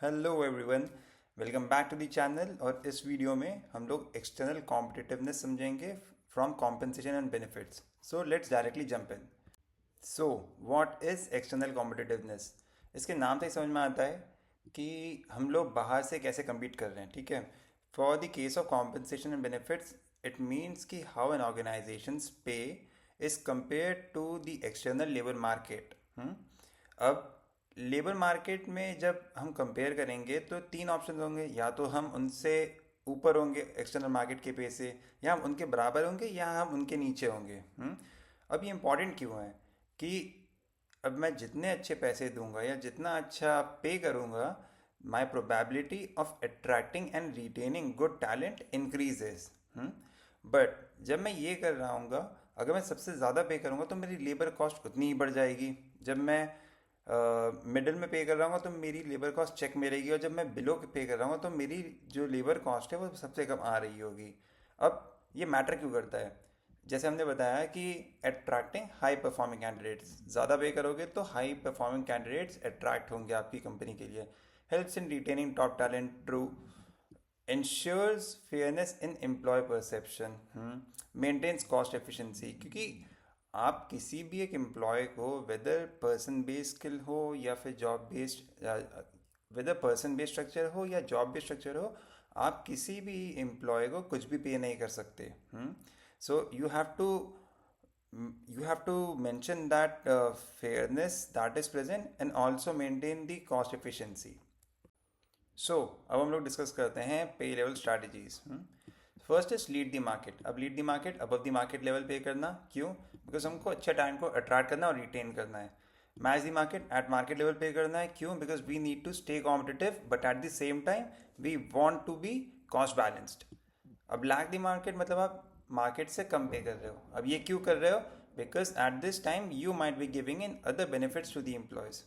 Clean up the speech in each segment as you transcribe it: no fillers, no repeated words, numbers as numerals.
Hello everyone, welcome back to the channel. और इस video में हम लोग एक्सटर्नल कॉम्पिटिटिवनेस समझेंगे from compensation and benefits. So let's directly jump in. So what is external competitiveness? इसके नाम से ही समझ में आता है कि हम लोग बाहर से कैसे कम्पीट कर रहे हैं। ठीक है, for the case of compensation and benefits it means कि how an organizations pay is compare to the external labour market. अब लेबर मार्केट में जब हम कंपेयर करेंगे तो तीन ऑप्शन होंगे, या तो हम उनसे ऊपर होंगे एक्सटर्नल मार्केट के पे से, या हम उनके बराबर होंगे, या हम उनके नीचे होंगे। अब ये इम्पॉर्टेंट क्यों है कि अब मैं जितने अच्छे पैसे दूंगा या जितना अच्छा पे करूंगा, my probability of attracting and retaining good talent increases. But जब मैं ये कर रहा हूँ, अगर मैं सबसे ज़्यादा पे करूँगा तो मेरी लेबर कॉस्ट उतनी ही बढ़ जाएगी। जब मैं मिडिल में पे कर रहा हूँ तो मेरी लेबर कॉस्ट चेक में रहेगी, और जब मैं बिलो पे कर रहा हूँ तो मेरी जो लेबर कॉस्ट है वो सबसे कम आ रही होगी। अब ये मैटर क्यों करता है? जैसे हमने बताया कि अट्रैक्टिंग हाई परफॉर्मिंग कैंडिडेट्स, ज़्यादा पे करोगे तो हाई परफॉर्मिंग कैंडिडेट्स अट्रैक्ट होंगे आपकी कंपनी के लिए। Helps in retaining top talent, true. Ensures fairness in employee perception, maintains cost efficiency. क्योंकि आप किसी भी एक एम्प्लॉय को, वेदर पर्सन बेस्ड स्किल हो या फिर job based, weather person based structure हो या जॉब बेस्ड स्ट्रक्चर हो, आप किसी भी एम्प्लॉय को कुछ भी पे नहीं कर सकते। सो you have to mention that fairness that is present and also maintain the cost efficiency. सो अब हम लोग डिस्कस करते हैं pay level strategies. First is lead the market. अब lead the market, above the market level pay करना। क्यों? Because हमको अच्छे टैलेंट को अट्रैक्ट करना और रिटेन करना है। Match the market, at market level pay करना है। क्यों? Because we need to stay competitive but at the same time we want to be cost balanced. अब लैग द मार्केट मतलब आप मार्केट से कम पे कर रहे हो। अब ये क्यों कर रहे हो? Because at this time you might be giving in other benefits to the employees.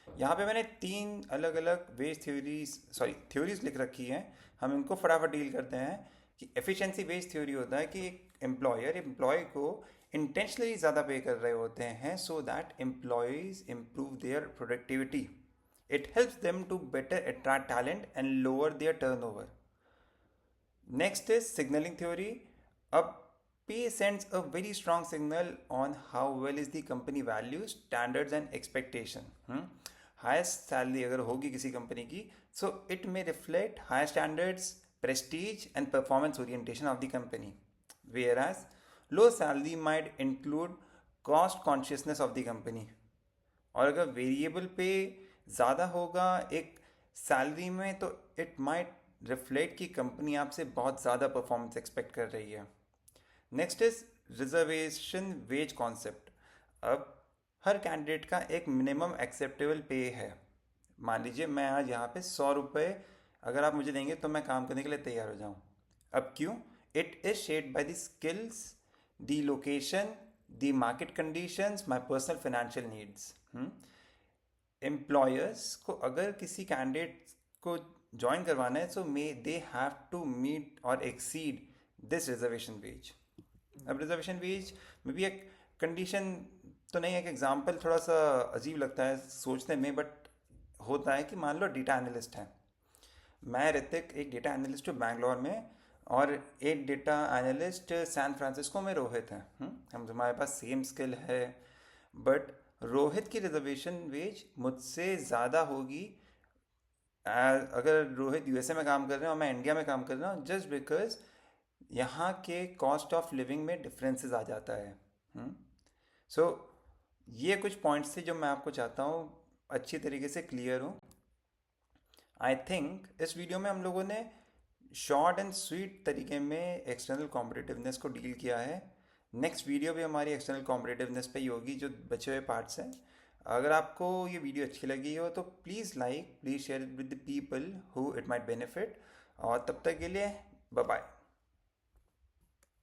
यहाँ पे मैंने तीन अलग अलग वेज थ्योरीज लिख रखी हैं। हम इनको फटाफट डील करते हैं। कि एफिशिएंसी बेस्ड थ्योरी होता है कि एक एम्प्लॉयर एम्प्लॉय को इंटेंशनली ज़्यादा पे कर रहे होते हैं so that employees improve their productivity. It helps them to better attract talent and lower their turnover. Next is signaling theory. अब P sends a very strong signal on how well is the company values, standards and expectation. Highest salary अगर होगी किसी company की, so it may reflect high standards, prestige and performance orientation of the company. Whereas low salary might include cost consciousness of the company. और अगर variable पे ज़्यादा होगा एक सैलरी में तो इट माइट रिफ्लेक्ट कि कंपनी आपसे बहुत ज़्यादा परफॉर्मेंस एक्सपेक्ट कर रही है। Next is reservation wage concept. अब हर कैंडिडेट का एक मिनिमम एक्सेप्टेबल पे है। मान लीजिए मैं आज यहाँ पे 100 रुपये अगर आप मुझे देंगे तो मैं काम करने के लिए तैयार हो जाऊँ। अब क्यों? It is shaped by the skills, the location, the market conditions, my personal financial needs. Employers को अगर किसी कैंडिडेट को ज्वाइन करवाना है, सो मे दे हैव टू मीट और एक्सीड दिस रिजर्वेशन वेज। अब रिजर्वेशन वेज में भी एक कंडीशन तो नहीं है। एक एग्जांपल थोड़ा सा अजीब लगता है सोचने में, बट होता है कि मान लो डेटा एनालिस्ट है, मैं ऋतिक एक डेटा एनालिस्ट हूँ बैंगलोर में, और एक डेटा एनालिस्ट सैन फ्रांसिस्को में रोहित है। हम हमारे पास सेम स्किल है, बट रोहित की रिजर्वेशन वेज मुझसे ज़्यादा होगी अगर रोहित यूएसए में काम कर रहे हैं और मैं इंडिया में काम कर रहा हूँ, जस्ट बिकॉज यहाँ के कॉस्ट ऑफ लिविंग में डिफरेंसेस आ जाता है। सो ये कुछ पॉइंट्स थे जो मैं आपको चाहता हूँ अच्छी तरीके से क्लियर हो। आई थिंक इस वीडियो में हम लोगों ने शॉर्ट एंड स्वीट तरीके में एक्सटर्नल कॉम्पिटिटिवनेस को डील किया है। नेक्स्ट वीडियो भी हमारी एक्सटर्नल कॉम्पिटिटिवनेस पे ही होगी, जो बचे हुए पार्ट्स हैं। अगर आपको ये वीडियो अच्छी लगी हो तो please like, please share it with the people who it might benefit. और तब तक के लिए बाय बाय।